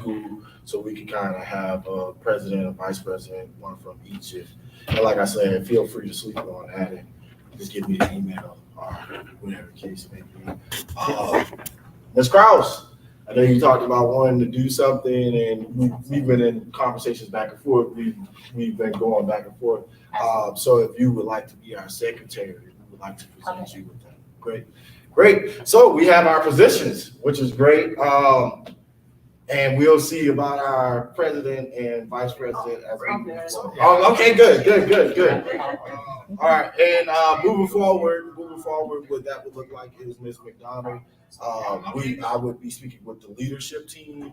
school, so we can kind of have a president, a vice president, one from each. And like I said, feel free to sleep on that and just give me an email or whatever the case may be. Ms. Krause, I know you talked about wanting to do something, and we've been in conversations back and forth. We've been going back and forth. So if you would like to be our secretary, we would like to present you with that. Great. So we have our positions, which is great. And we'll see about our president and vice president as we move forward. Oh, okay, good. All right, and moving forward, what that would look like is Ms. McDonald. I would be speaking with the leadership team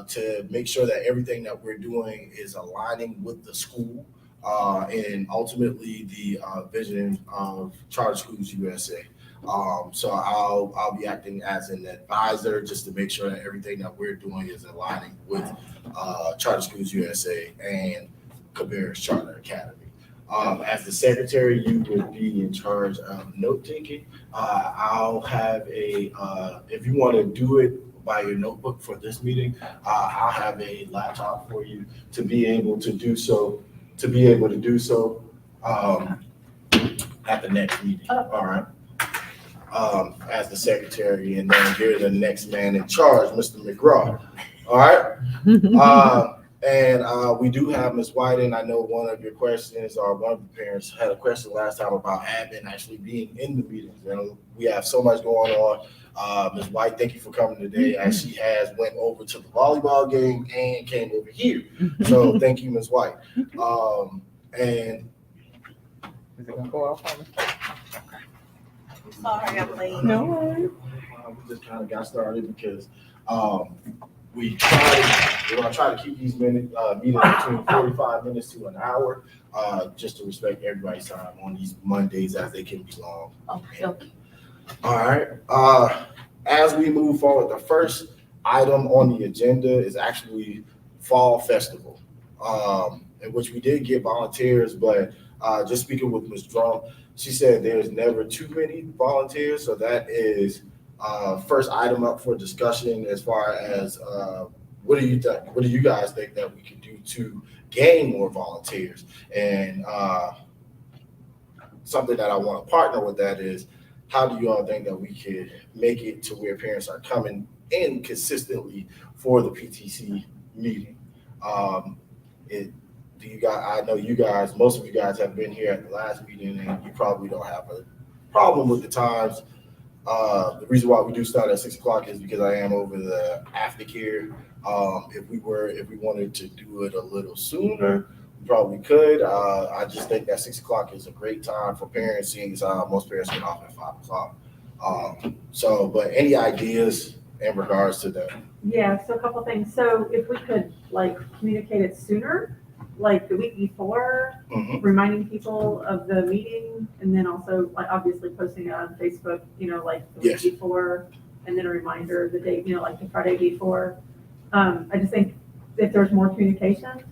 to make sure that everything that we're doing is aligning with the school and ultimately the vision of Charter Schools USA. So I'll be acting as an advisor just to make sure that everything that we're doing is aligning with Charter Schools USA and Cabarrus Charter Academy. As the secretary, you would be in charge of note taking. I'll have if you want to do it by your notebook for this meeting, I'll have a laptop for you to be able to do so. At the next meeting. All right. As the secretary, and then you're the next man in charge, Mr. McGraw. All right. And we do have Ms. Whiting. I know one of your questions, or one of the parents had a question last time about admin actually being in the meetings. And we have so much going on. Ms. White, thank you for coming today, as she has went over to the volleyball game and came over here. So thank you, Ms. White. And is it gonna go off on me? Sorry, I'm late. No worries. we just kind of got started because we're gonna try to keep these meetings between 45 minutes to an hour, just to respect everybody's time on these Mondays, as they can be long. Okay. All right. As we move forward, the first item on the agenda is actually Fall Festival, in which we did get volunteers, but just speaking with Ms. Drum, she said there's never too many volunteers, so that is first item up for discussion as far as what do you guys think that we can do to gain more volunteers? And something that I want to partner with that is, how do you all think that we could make it to where parents are coming in consistently for the PTC meeting? Do you guys? I know you guys. Most of you guys have been here at the last meeting, and you probably don't have a problem with the times. The reason why we do start at 6 o'clock is because I am over the aftercare. If we wanted to do it a little sooner, we probably could. I just think that 6 o'clock is a great time for parents, seeing as most parents get off at 5 o'clock. But any ideas in regards to that? Yeah, so a couple things. So if we could communicate it sooner, like the week before, reminding people of the meeting, and then also obviously posting it on Facebook, the week before, and then a reminder the day, the Friday before. I just think if there's more communication.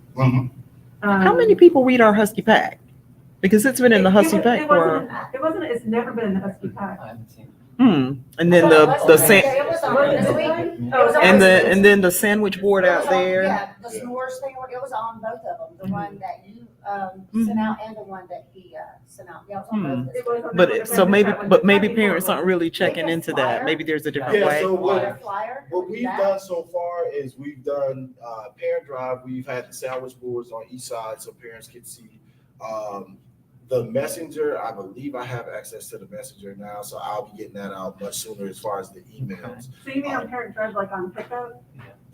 How many people read our Husky Pack? Because it's been in the Husky Pack for. It's never been in the Husky Pack. And then and then the sandwich board out there. Yeah, the s'mores thing, it was on both of them. The one that you sent out and the one that he sent out. Yeah, it was on both of them. But maybe parents aren't really checking into that. Maybe there's a different way. So what we've done so far is we've done parent drive. We've had the sandwich boards on each side so parents can see. The messenger, I believe I have access to the messenger now, so I'll be getting that out much sooner as far as the emails. So you mean on parent drive, on pickup?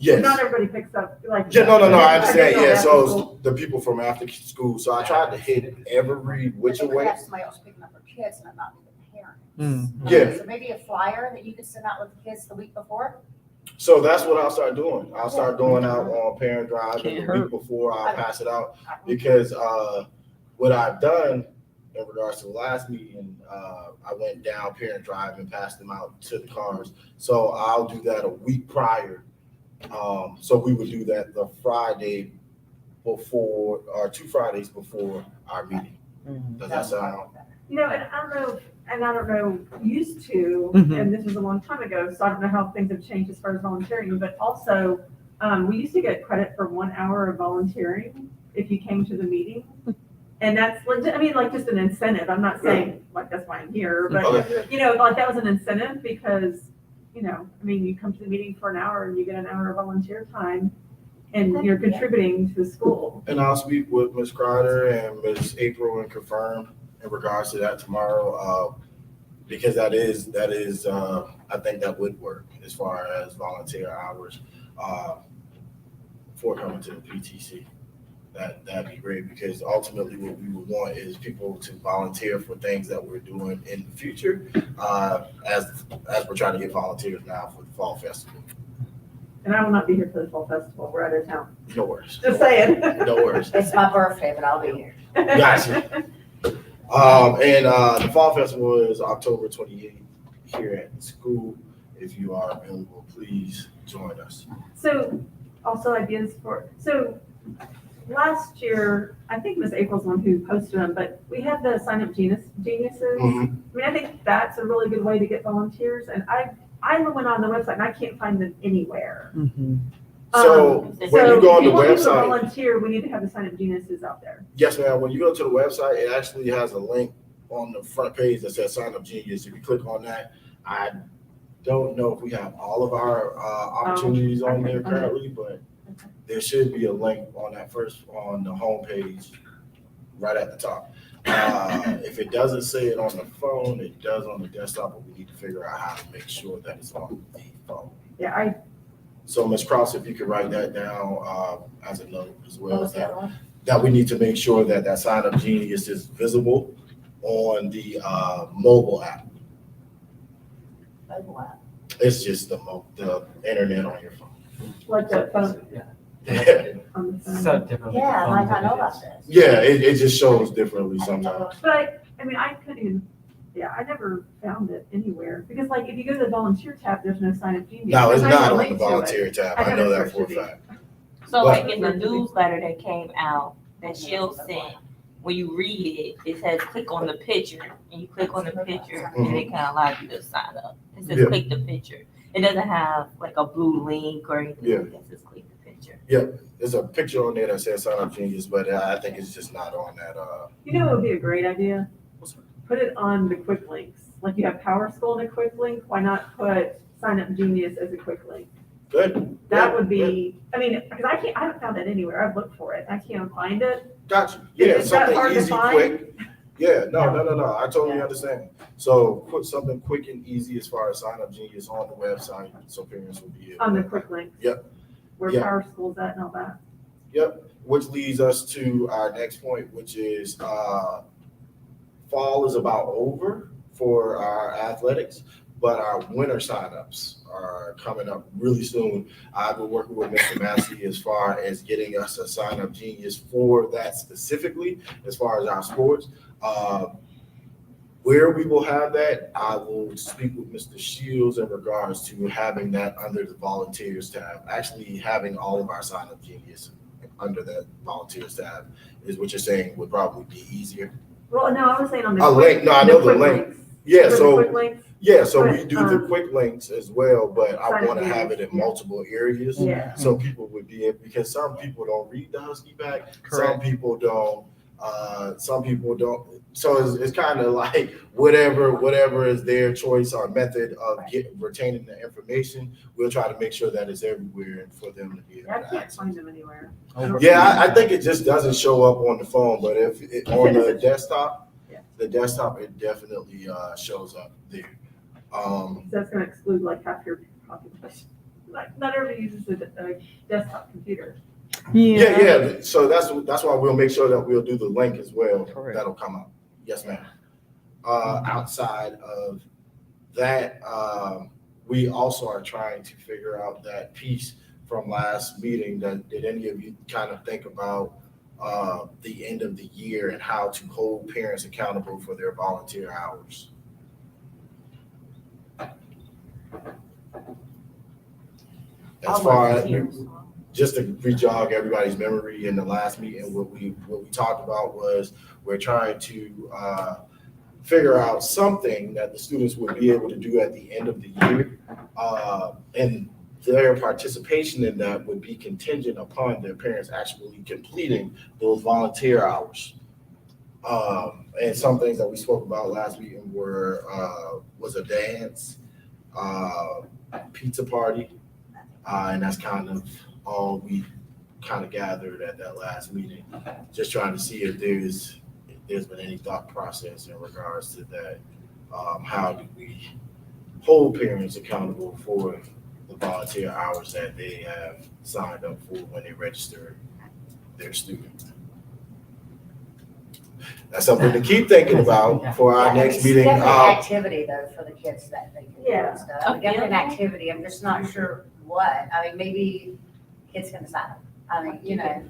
Yes. Not everybody picks up. No, I understand. Yeah, so the people from after school. So I tried to hit every which way. Have somebody else picking up their kids and not the parents. So maybe a flyer that you could send out with the kids the week before. So that's what I'll start doing. I'll start going out on parent drive the week before. I'll pass it out because what I've done in regards to the last meeting, I went down parent drive and passed them out to the cars. So I'll do that a week prior. So we would do that the Friday before, or 2 Fridays before our meeting. Does that sound? And I don't know, used to, and this was a long time ago, so I don't know how things have changed as far as volunteering, but also we used to get credit for 1 hour of volunteering if you came to the meeting. And that's legit, I mean, like just an incentive. I'm not saying like that's why I'm here, but Okay. you know, like that was an incentive because, you know, I mean, you come to the meeting for an hour and you get an hour of volunteer time and you're contributing to the school. And I'll speak with Ms. Crowder and Ms. April and confirm in regards to that tomorrow. Because that is, I think that would work as far as volunteer hours, for coming to the PTC. That'd be great, because ultimately what we would want is people to volunteer for things that we're doing in the future, as we're trying to get volunteers now for the fall festival. And I will not be here for the fall festival. We're out of town. No worries. Just saying. No worries. It's my birthday, but I'll be here. Gotcha. And the fall festival is October 28th here at the school. If you are available, please join us. So also ideas so last year, I think Ms. April's the one who posted them, but we had the sign up geniuses. Mhm. I mean, I think that's a really good way to get volunteers. And I went on the website and I can't find them anywhere. Mhm. So when you go on the if you want people to website, volunteer, we need to have the sign up geniuses out there. yes, ma'am. When you go to the website, it actually has a link on the front page that says Sign Up Genius. If you click on that, I don't know if we have all of our opportunities on there currently, but there should be a link on that on the homepage, right at the top. If it doesn't say it on the phone, it does on the desktop, but we need to figure out how to make sure that it's on the phone. Yeah, So, Ms. Krause, if you could write that down as a note as well, that we need to make sure that that Sign Up Genius is visible on the mobile app. It's just the internet on your phone. like the phone Yeah, on the phone. So different. Yeah, like I know about this. it just shows differently sometimes. But I mean, I couldn't even, I never found it anywhere. Because like, if you go to the volunteer tab, there's no sign up genius. No, it's There's not a on link the to it. volunteer tab. I I know gotta that for a search it. fact. So But- like in the newsletter that came out that she'll send, when you read it, it says click on the picture, and you click on the picture, and it can allow you to sign up. It says Yeah. click the picture. It doesn't have like a blue link or anything. Yeah. It says click the picture. There's a picture on there that says Sign Up Genius, but I think it's just not on that. You know, what would be a great idea? What's that? Put it on the quick links. Like you have Power School in a quick link, why not put Sign Up Genius as a quick link? Good. That Yeah, would be, I mean, because I haven't found that anywhere. I've looked for it. I can't find it. Got you. Yeah, Is that something hard to easy, find? quick. Yeah, no. I totally understand. So put something quick and easy as far as Sign Up Genius on the website, so parents will be able. On the quick links. Yep. Where Yeah. Power School's at and all that. Yep, which leads us to our next point, which is fall is about over for our athletics, but our winter signups are coming up really soon. I've been working with Mr. Massey as far as getting us a Sign Up Genius for that specifically, as far as our sports. Where we will have that, I will speak with Mr. Shields in regards to having that under the volunteers tab. Actually, having all of our Sign Up Genius under that volunteers tab is what you're saying would probably be easier. Well, no, I was saying on the A quick. link, no, I know the quick link. links. Yeah, For the so quick links. we do the quick links as well, but I Sign want to up have it in Genius. multiple areas. Yeah. So people would be able, because some people don't read the Husky Pack, some Correct. people don't, so it's kind of like whatever is their choice or method of retaining the information, we'll try to make sure that it's everywhere and for them to be able I to can't access. find them anywhere. Yeah, I think it just doesn't show up on the phone, but if it, on the desktop, Yeah. it definitely shows up there. So that's gonna exclude like half your population. Like, not everybody uses a desktop computer. Yeah. So that's why we'll make sure that we'll do the link as well. Correct. That'll come up. Yes, ma'am. Outside of that, we also are trying to figure out that piece from last meeting. Did any of you kind of think about the end of the year and how to hold parents accountable for their volunteer hours? As far as just to re-jog everybody's memory, in the last meeting, what we talked about was we're trying to figure out something that the students would be able to do at the end of the year. And their participation in that would be contingent upon their parents actually completing those volunteer hours. And some things that we spoke about last meeting were, was a dance, pizza party, and that's kind of all we kind of gathered at that last meeting. Just trying to see if there's been any thought process in regards to that. How do we hold parents accountable for the volunteer hours that they have signed up for when they register their student? That's something to keep thinking about for our next meeting. Definitely activity though for the kids that they can do Yeah. and stuff. Definitely an activity. I'm just not sure what. I mean, maybe kids can decide. I mean, you know,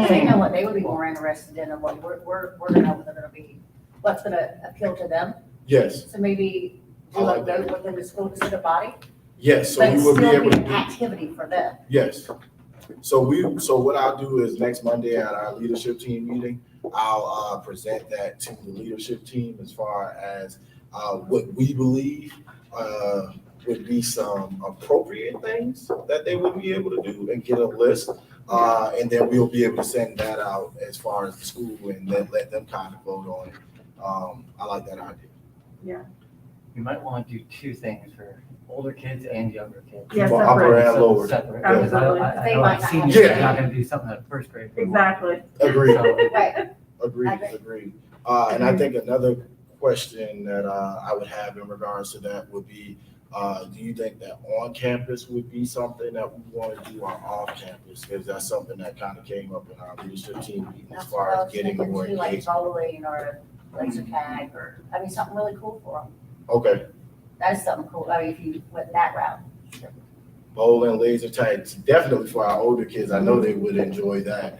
they know what they would be more interested in and what we're gonna know what they're gonna be, what's gonna appeal to them. Yes, So maybe do I like a that. vote within the school student body, yes, so but we it's will be still able be to an do, activity for them. yes. So what I'll do is next Monday at our leadership team meeting, I'll present that to the leadership team as far as what we believe would be some appropriate things that they would be able to do and get a list. And then we'll be able to send that out as far as the school and then let them kind of vote on it. I like that idea. You might want to do two things for older kids and younger kids. Yeah, For upper separate. and lower. Separate. Yeah. Because I They know might like not seniors have- are not gonna do something at first grade. Exactly. Agreed, Right. agreed. And I think another question that I would have in regards to that would be, do you think that on campus would be something that we want to do or off campus? Because that's something that kind of came up in our leadership team meeting as That's far what I as was getting thinking more too, like engagement. bowling or laser tag or, I mean, something really cool for them. Okay, That is something cool. I mean, if you went that route. bowling, laser tag, definitely for our older kids. I know they would enjoy that.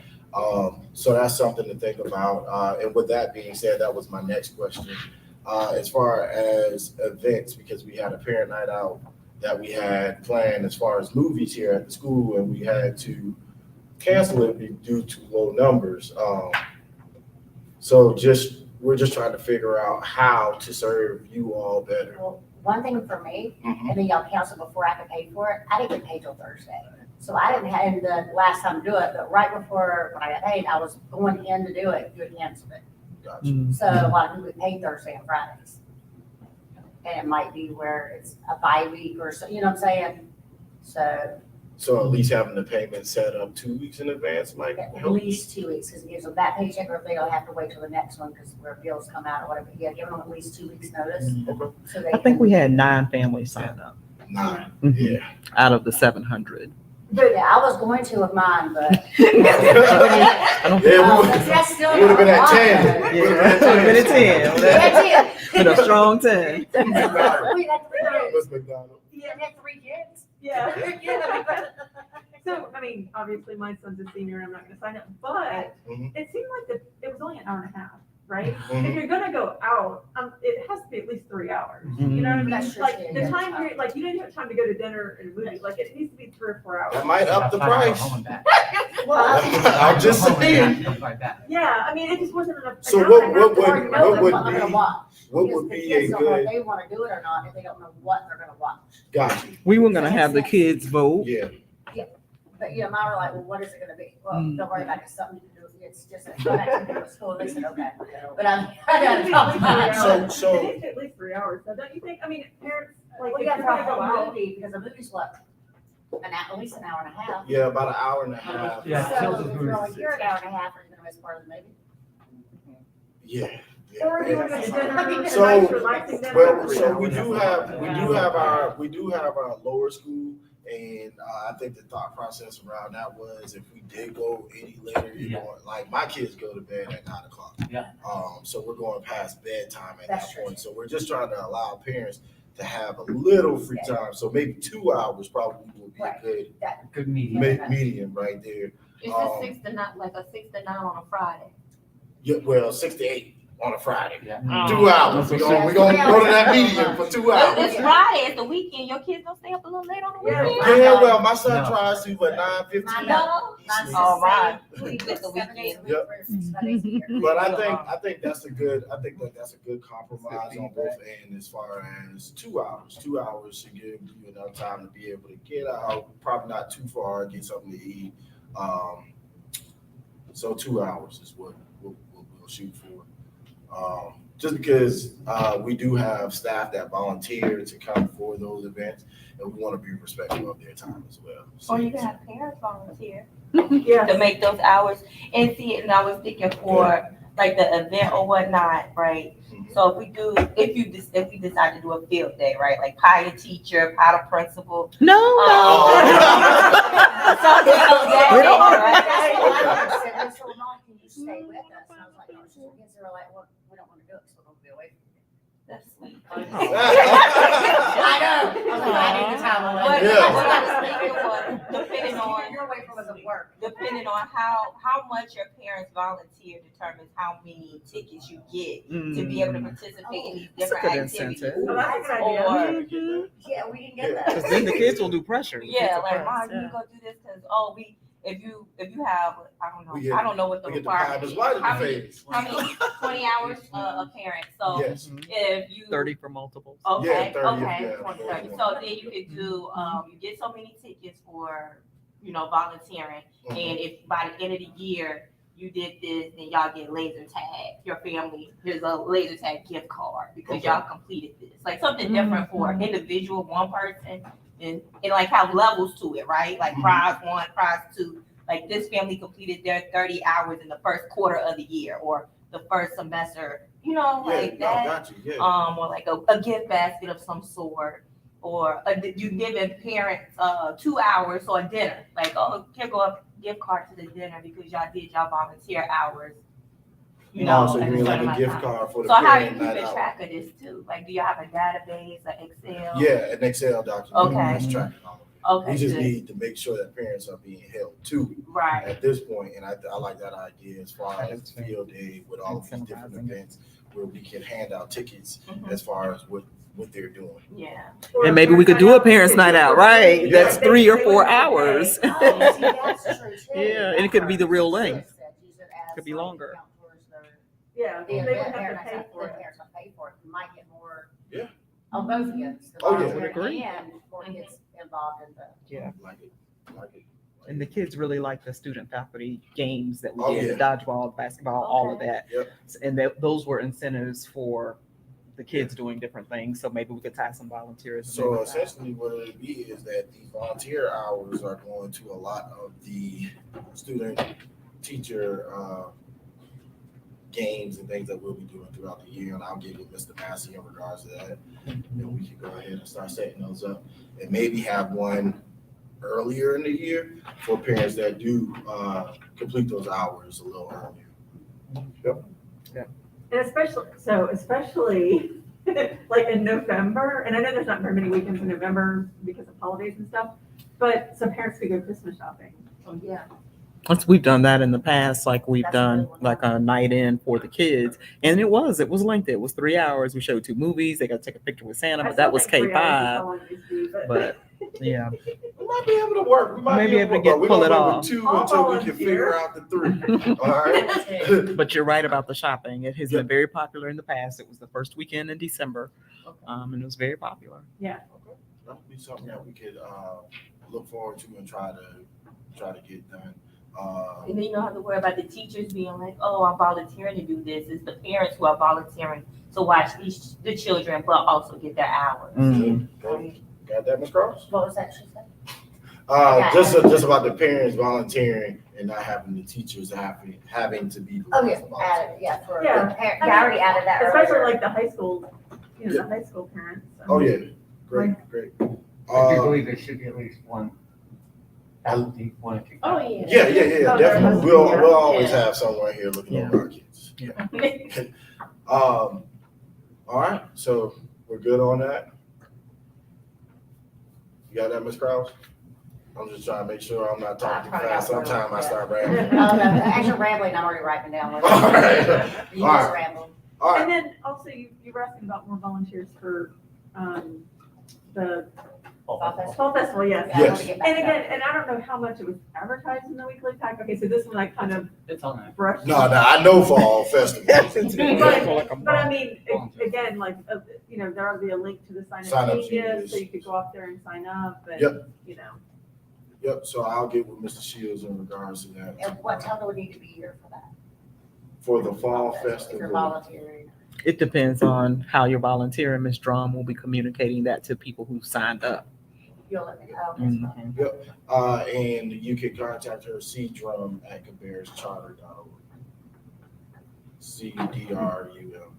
So that's something to think about. And with that being said, that was my next question. As far as events, because we had a parent night out that we had planned as far as movies here at the school, and we had to cancel it due to low numbers. So we're just trying to figure out how to serve you all better. Well, one thing for me, Mhm. and then y'all cancel before I could pay for it, I didn't get paid till Thursday. So I didn't have the last time to do it, but right before when I got paid, I was going in to do it, you had canceled it. Gotcha. So a lot of people get paid Thursday and Fridays. And it might be where it's a bye week or so, you know what I'm saying? So So at least having the payment set up 2 weeks in advance might at help. least 2 weeks, because it gives them that paycheck, or if they don't have to wait till the next one, because where bills come out or whatever, yeah, give them at least 2 weeks notice. Okay. So they I think can- we had 9 families sign up 9, Mhm. yeah. out of the 700. But yeah, I was going to of mine, but. I don't Yeah, Oh, we but that's still would have been at not a lot, 10. though. Yeah, it would have been a 10. That's it. With a strong 10. We had 3 kids. Miss McDonald. We had 3 kids. Yeah. Yeah. So, I mean, obviously my son's a senior and I'm not gonna sign up, but Mhm. it seemed like it was only an hour and a half, right? Mhm. If you're gonna go out, it has to be at least 3 hours. Mhm. You know what I mean? That's true, Like too, the yeah. time period, like you didn't have time to go to dinner and movies, like it needs to be 3 or 4 hours. That might up the price. Well, I'm just saying. Yeah, I mean, it just wasn't enough. So an what- hour and a half what to would- argue know what about would what they're gonna be- watch. What Because would the be kids a don't know if good, they wanna do it or not, if they don't know what they're gonna watch. gotcha, We were gonna have the kids vote. yeah. But, you know, mine were like, well, what is it gonna be? Well, Mm. don't worry about it, it's something to do, it's just a fun activity with school, they said, okay. But I It gotta needs talk to be about 3 it. hours. So- It needs to be at least 3 hours, so don't you think? I mean, parents, like, Well, if yeah, you're for a gonna go whole out. movie, because a movie's what, at least an hour and a half. Yeah, about an hour and a half. Yeah, So children's if you're movies only is here an hour and a half, are you gonna miss part of the movie? Yeah. Or if you want to go to dinner, a So, nice relaxing dinner. Well, so we do have our lower school, and I think the thought process around that was if we did go any later, like my kids go to bed at 9:00. Yeah. So we're going past bedtime at That's that true. point. So we're just trying to allow parents to have a little free time. So maybe 2 hours probably will be a Right. good Good medium. medium right there. Is Um, it 6 to 9, like a 6 to 9 on a Friday? Yeah, well, 6 to 8 on a Friday. Yeah. 2 hours. We're gonna go to that medium for 2 hours. It's Friday, it's the weekend, your kids don't stay up a little late on the Yeah. weekend? Yeah, well, my son No. tries to, but 9:15. No. No, Mine's All the right. same. We Get the 7 days a week Yep. for 65 days a year. But I think that's a good compromise on both ends as far as 2 hours. 2 hours should give you enough time to be able to get out, probably not too far, get something to eat. So 2 hours is what we'll shoot for. Just because we do have staff that volunteer to come for those events, and we want to be respectful of their time as well. So, Or you can have parents volunteer Yeah. to make those hours. And see, and I was thinking for like the event or whatnot, right? Mhm. So if we decide to do a field day, right? Like pie a teacher, pie the principal. No, Oh. Something of that We don't nature, wanna- right? That's what my mom said. They said, well, Mom, can you stay with us? And I was like, no, she's kids are like, well, we don't want to do it, so we're going to be away from you. That's sweet. I know. I was like, I need the time away. But Yeah. what I was thinking was, depending on You're away from us at work. depending on how much your parents volunteer determines how many tickets you get to be able to participate in these That's a different good activities. incentive. Oh, that's a good idea. Or Yeah, we can get that. Because then the kids will do pressure. The yeah, kids will like press, Mom, you go do this because if you have We I don't know what the We get the requirement pie, is. but How the many phase. 20 hours a parent? So Yes. if you 30 for multiples. Okay, Yeah, 30, okay, yeah, 20, yeah. 30. So then you could do, you get so many tickets for, volunteering. Mhm. And if by the end of the year, you did this, then y'all get laser tag. Your family, here's a laser tag gift card because Okay. y'all completed this. Like something different for individual, one person, and like have levels to it, right? Like Mhm. prize 1, prize 2. Like this family completed their 30 hours in the first quarter of the year or the first semester, like that. Got you, yeah. Or like a gift basket of some sort, or you giving parents 2 hours or a dinner, like, oh, here go a gift card to the dinner because y'all did y'all volunteer hours, So you at mean like certain a gift amount of time. card for the So how are you parent night keeping out? track of this too? Like, do you have a database, an Excel? Yeah, an Excel document. Okay. That's tracking all of it. Okay, We just good. need to make sure that parents are being held to Right. at this point, and I like that idea as far as field day with all of these different Incentivizing it. events where we can hand out tickets Mhm. as far as what they're doing. Yeah. And maybe we could do a parents' night out, right? Yeah. That's 3 or 4 hours. Oh, see, that's true too. Yeah, and it could be the real length. Use it as Could be like longer. count towards their- Yeah, The they would event, have parents to pay have, for the it. parents have paid for it, you might get more. Yeah. On both ends. the Oh, yeah. volunteering Would agree. And more kids involved in the. Yeah. Like it. And the kids really like the student faculty games that we Oh, did, the dodgeball, basketball, all of that. Yep. And those were incentives for the kids doing different things. So maybe we could tie some volunteers. So essentially what it'll be is that the volunteer hours are going to a lot of the student teacher games and things that we'll be doing throughout the year. And I'll get with Mr. Massey in regards to that. And we can go ahead and start setting those up and maybe have one earlier in the year for parents that do complete those hours a little earlier. And especially like in November, and I know there's not very many weekends in November because of holidays and stuff, but some parents could go Christmas shopping. Yeah. Once we've done that in the past, like we've That's a done good one. like a night in for the kids, and it was lengthy. It was 3 hours. We showed 2 movies. They got to take a picture with Santa, I but that still was think 3 hours is K5. how long it used to be, But yeah, We might be able to work. We might Maybe be able to able get- to work. pull We're it gonna go off. with 2 I'll until we can volunteer. figure out the 3. All right. but you're right about the shopping. It has Yeah. been very popular in the past. It was the first weekend in December, and it was very popular. That'll be something that we could look forward to and try to get done. And then you don't have to worry about the teachers being like, oh, I'm volunteering to do this. It's the parents who are volunteering to watch the children, but also get their hours. Okay. Got that, Ms. Cross? What was that she said? Just about the parents volunteering and not having the teachers having to be the Oh, ones yeah, to volunteer. added, yeah, for the Yeah. parent, yeah, I already added that especially earlier. like the high school, the high school parents. Oh, yeah, great. I do believe there should be at least one faculty, 1 or 2. Oh, yeah. Yeah, Oh, there definitely. must be, We'll yeah. always have someone here looking Yeah. over our kids. All right, so we're good on that. You got that, Ms. Krause? I'm just trying to make sure I'm not talking too probably fast. got Sometimes I it. start Oh, rambling. no, actually rambling, I'm already writing down. what- All right. You All just right. rambled. All And right, then also you were asking about more volunteers for the Fall festival, yes. Yeah, I wanna get back And to again, that. and I don't know how much it was advertised in the weekly pack. Okay, so this one I kind of It's on there. brushed. No, I know fall festival. It's been But, for like a but I month. mean, again, like, you know, there ought to be a link to the Sign sign up up genius, genius. so you could go up there and sign up and, Yep. you know. Yep, so I'll get with Mr. Shields in regards to that. And what time do we need to be here for that? For the fall If you're festival, volunteering. It depends on how you're volunteering. Ms. Drum will be communicating that to people who signed up. You'll let me know. Mhm. and you can contact her, cdrum@cabarescharter.org. CDRUM.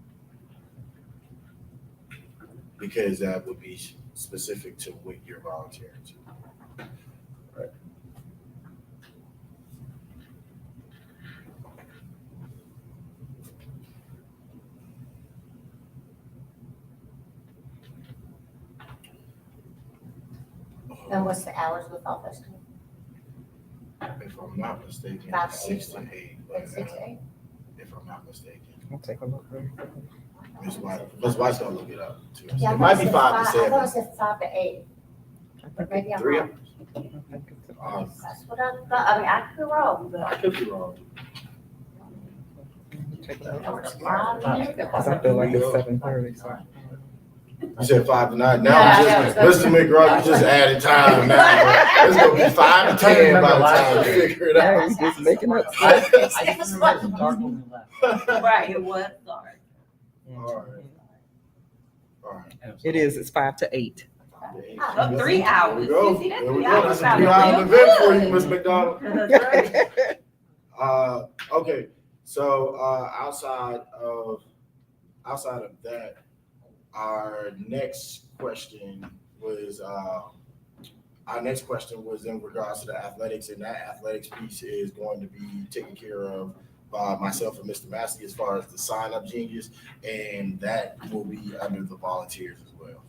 Because that would be specific to what you're volunteering to. Right. And what's the hours of the fall festival? If I'm not mistaken, 5 to 6 8. to 8. Like 6 to 8? If I'm not mistaken. I'll take a look. Ms. White's gonna look it up too. Yeah, I It might thought be it 5 to said I thought it 7. said 5 to 8, but maybe I'm 3 wrong. hours. That's what I thought. I mean, I could be wrong, I but. could be wrong. Take a look. Or it's 5 to 8. Cause I feel like it's 7:30, so. You said 5 to 9. Yeah, Now, yeah, Mr. McGraw, you just added time now. It's gonna be 5 to 10 by the time you figure it Yeah, out. he's just making up I stuff. just remember it was dark when we left. Right, it was dark. All right. All right. And it was It is, it's 5 to 8. Oh, 3 hours. There we go. You see, that's There we 3 go. hours. That's a Sounded 3-hour real event for good. you, Ms. McDonald. That's right. Okay, so outside of that, our next question was in regards to the athletics, and that athletics piece is going to be taken care of by myself and Mr. Massey as far as the sign up genius, and that will be under the volunteers as well.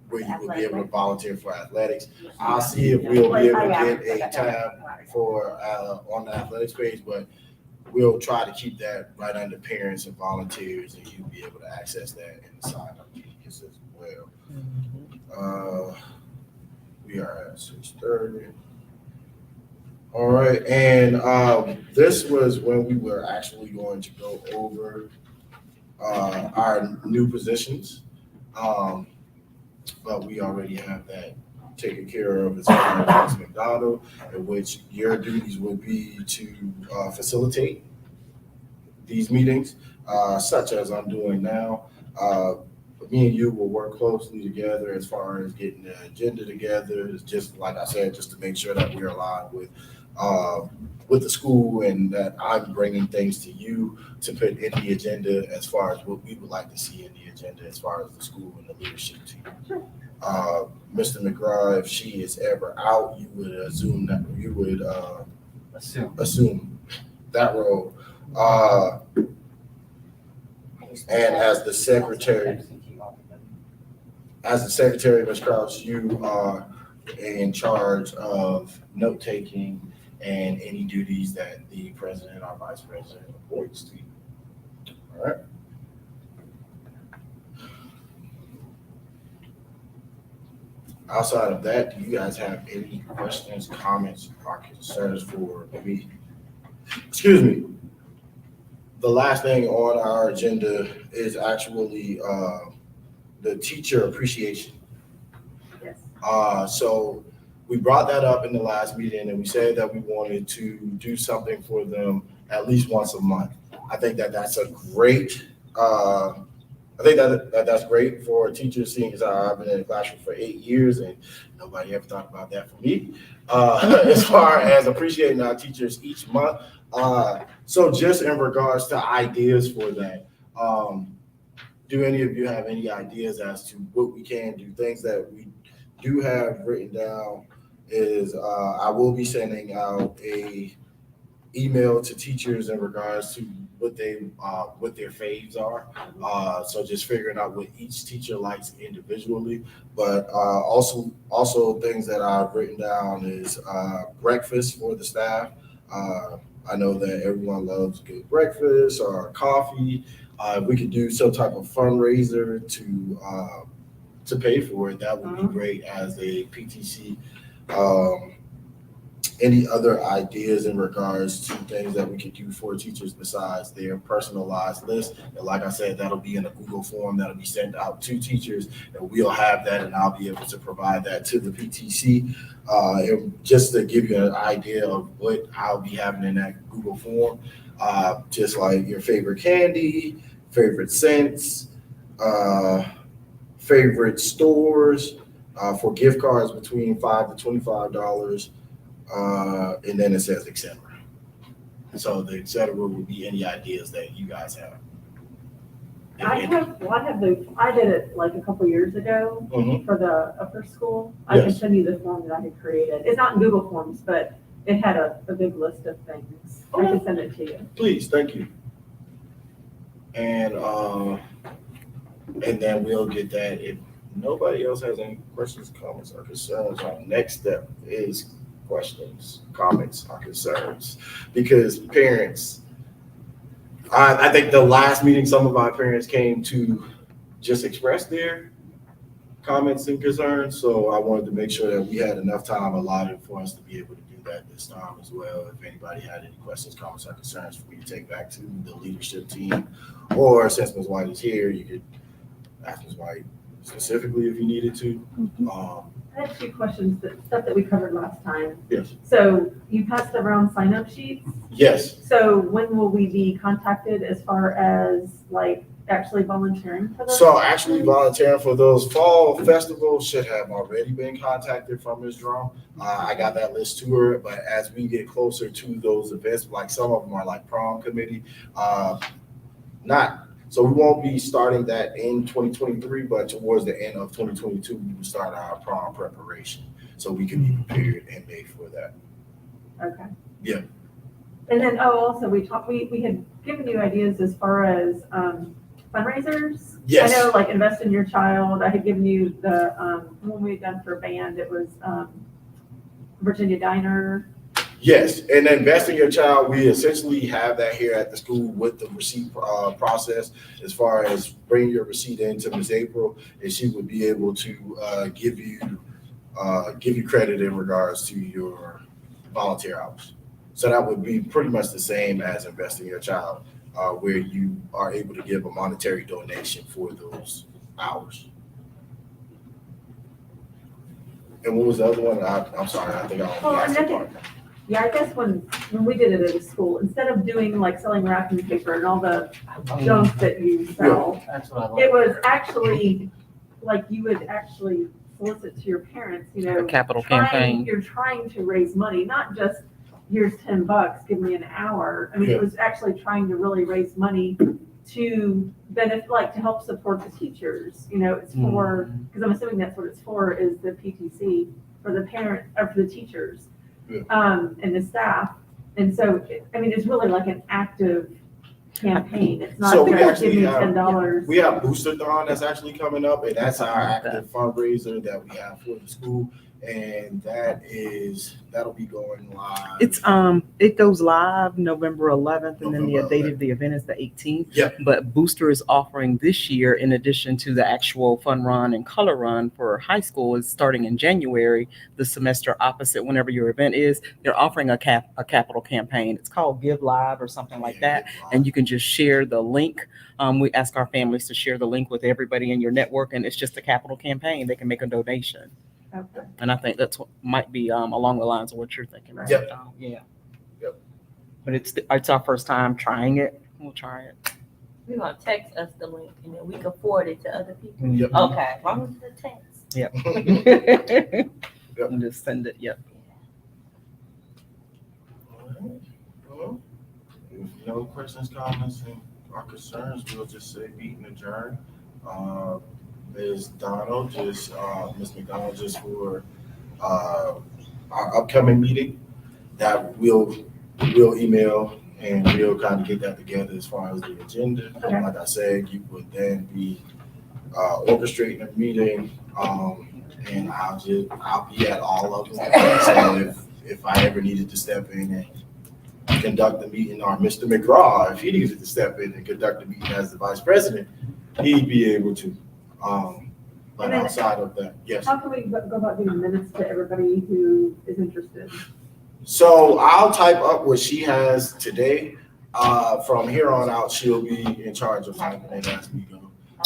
Where you will be able to volunteer for athletics. I'll see if we'll be able to get a tab for on the athletics page, but we'll try to keep that right under parents and volunteers, and you'll be able to access that in the sign up genius as well. We are at 6:30. All right, and this was when we were actually going to go over our new positions. But we already have that taken care of as far as Ms. McDonald, in which your duties will be to facilitate these meetings, such as I'm doing now. Me and you will work closely together as far as getting the agenda together. It's just like I said, just to make sure that we're aligned with the school, and that I'm bringing things to you to put in the agenda as far as what we would like to see in the agenda as far as the school and the leadership team. Mr. McGraw, if she is ever out, you would assume that role. And as the secretary, Ms. Crouch, you are in charge of note taking and any duties that the president or vice president appoints to you. All right. Outside of that, do you guys have any questions, comments, or concerns for me? Excuse me. The last thing on our agenda is actually the teacher appreciation. Yes. So we brought that up in the last meeting, and we said that we wanted to do something for them at least once a month. I think that that's a great. I think that's great for teachers, seeing as I've been in the classroom for 8 years, and nobody ever thought about that for me. As far as appreciating our teachers each month. So just in regards to ideas for that, do any of you have any ideas as to what we can do? Things that we do have written down is I will be sending out a email to teachers in regards to what their faves are. So just figuring out what each teacher likes individually, but also things that I've written down is breakfast for the staff. I know that everyone loves good breakfast or coffee. We could do some type of fundraiser to pay for it, that would be great as a PTC. Any other ideas in regards to things that we could do for teachers besides their personalized list? And like I said, that'll be in a Google form that'll be sent out to teachers, and we'll have that, and I'll be able to provide that to the PTC. Just to give you an idea of what I'll be having in that Google form, just like your favorite candy, favorite scents, favorite stores, for gift cards between $5 to $25. And then it says et cetera. So the et cetera would be any ideas that you guys have. I did it like a couple years ago for the upper school. I can Yes. send you the form that I had created. It's not in Google Forms, but it had a big list of things. I can send it to you. Please, thank you. And then we'll get that. If nobody else has any questions, comments, or concerns, our next step is questions, comments, or concerns. Because parents, I think the last meeting, some of our parents came to just express their comments and concerns. So I wanted to make sure that we had enough time allotted for us to be able to do that this time as well. If anybody had any questions, comments, or concerns for you to take back to the leadership team, or since Ms. White is here, you could ask Ms. White specifically if you needed to. I had 2 questions, stuff that we covered last time. Yes. So you passed around sign-up sheets. Yes. So when will we be contacted as far as like actually volunteering for those? So actually volunteering for those fall festivals should have already been contacted from Ms. Drum. I got that list to her, but as we get closer to those events, like some of them are like prom committee, so we won't be starting that in 2023, but towards the end of 2022, we will start our prom preparation. So we can be prepared and made for that. Okay. Yeah. And then, also we had given you ideas as far as fundraisers. Yes. I know, like Invest in Your Child. I had given you the one we had done for a band. It was Virginia Diner. Yes, and Invest in Your Child, we essentially have that here at the school with the receipt process, as far as bringing your receipt in to Ms. April, and she would be able to give you credit in regards to your volunteer hours. So that would be pretty much the same as Invest in Your Child, where you are able to give a monetary donation for those hours. And what was the other one? I'm sorry, I think I only asked the part. Yeah, I guess when we did it at a school, instead of doing like selling wrapping paper and all the junk that you sell, That's what I like. it was actually like you would actually solicit to your parents, A capital campaign. You're trying to raise money, not just here's $10, give me an hour. I mean, it was actually trying to really raise money to benefit, like to help support the teachers. It's for, because I'm assuming that's what it's for, is the PTC for the parent or for the teachers. And the staff. And so, it's really like an active campaign. It's not So we just actually give me have- $10. We have Booster-thon that's actually coming up, and that's our active fundraiser that we have for the school. And that'll be going live. It goes live November 11th, and then the November date 11th. of the event is the 18th. Yep. But Booster is offering this year, in addition to the actual fun run and color run for high school, is starting in January, the semester opposite whenever your event is. They're offering a capital campaign. It's called Give Live or something like that. And you can just share the link. We ask our families to share the link with everybody in your network, and it's just a capital campaign. They can make a donation. Okay. And I think that's what might be along the lines of what you're thinking, right? Yep. Yeah. Yep. But it's our first time trying it. We'll try it. You're gonna text us the link and then we can forward it to other people. Yep. Okay, as long as it's a text. Yep. Yep. And just send it. Yep. Well, if no questions, comments, or concerns, we'll just say meeting adjourned. Ms. McDonald, just for our upcoming meeting that we'll email and we'll kind of get that together as far as the agenda. Okay. And like I said, you would then be orchestrating a meeting, and I'll be at all of them. So if I ever needed to step in and conduct the meeting, or Mr. McGraw, if he needed to step in and conduct the meeting as the vice president, he'd be able to. But And then- outside of that, yes. How can we go about getting minutes to everybody who is interested? So I'll type up what she has today. From here on out, she'll be in charge of typing it as we go.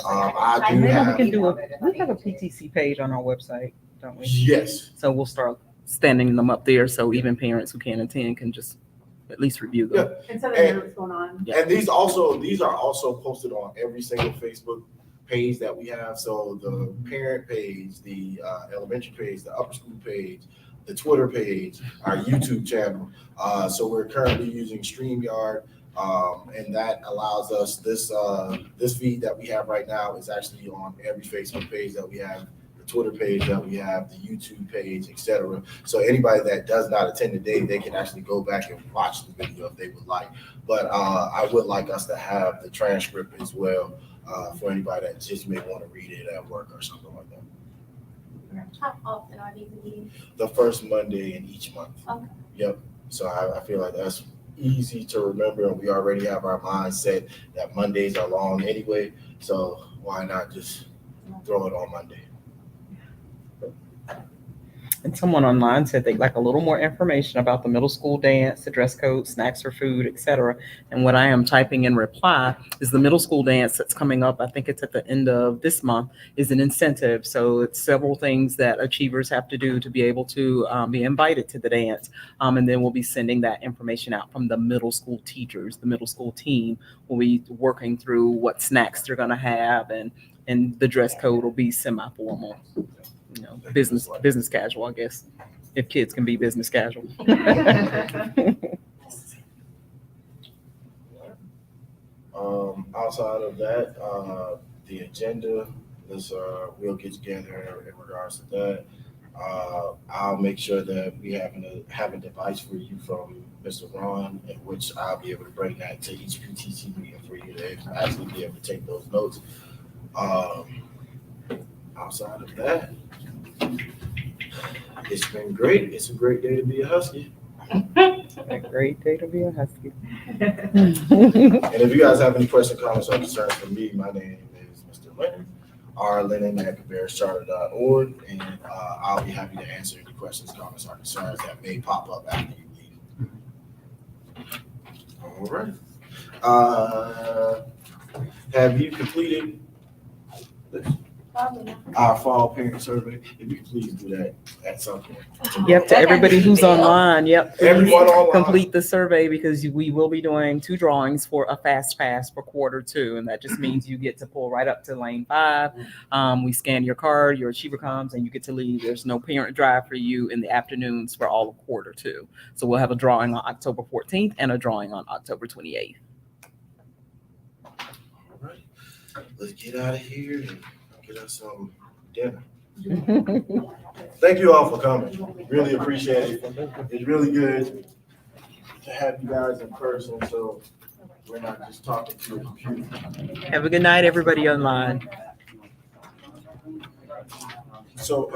I do Maybe we have, can do we have a PTC page on our website, don't we? yes, So we'll start standing them up there, so even parents who can't attend can just at least review them. And so they know what's going on. Yeah. and these are also posted on every single Facebook page that we have. So the parent page, the elementary page, the upper school page, the Twitter page, our YouTube channel. So we're currently using StreamYard, and that allows us this feed that we have right now is actually on every Facebook page that we have, the Twitter page that we have, the YouTube page, etc. So anybody that does not attend today, they can actually go back and watch the video if they would like. But I would like us to have the transcript as well for anybody that just may want to read it at work or something like that. How often are these meetings? The first Monday in each month. Okay. Yep. So I feel like that's easy to remember, and we already have our mind set that Mondays are long anyway. So why not just throw it on Monday? And someone online said they'd like a little more information about the middle school dance, the dress code, snacks for food, etc. And what I am typing in reply is the middle school dance that's coming up, I think it's at the end of this month, is an incentive. So it's several things that achievers have to do to be able to be invited to the dance. And then we'll be sending that information out from the middle school teachers. The middle school team will be working through what snacks they're gonna have, and the dress code will be semi-formal. You know, business casual, I guess, if kids can be business casual. Outside of that, the agenda is we'll get together in regards to that. I'll make sure that we have a device for you from Mr. Ron, in which I'll be able to bring that to each PTC meeting for you to actually be able to take those notes. Outside of that, it's been great. It's a great day to be a Husky. A great day to be a Husky. And if you guys have any questions, comments, or concerns for me, my name is Mr. Lennon, rlennon@cabarruscharter.org, and I'll be happy to answer any questions, comments, or concerns that may pop up after you leave. All right. Have you completed our fall parent survey? If you could please do that at some point. Yep, to everybody who's online, yep. please Everyone online. Complete the survey, because we will be doing 2 drawings for a fast pass for Q2, and that just means you get to pull right up to lane 5. We scan your card, your achiever comes, and you get to leave. There's no parent drive for you in the afternoons for all of Q2. So we'll have a drawing on October 14th and a drawing on October 28th. All right. Let's get out of here and get us some dinner. Thank you all for coming. Really appreciate it. It's really good to have you guys in person, so we're not just talking to a computer. Have a good night, everybody online. So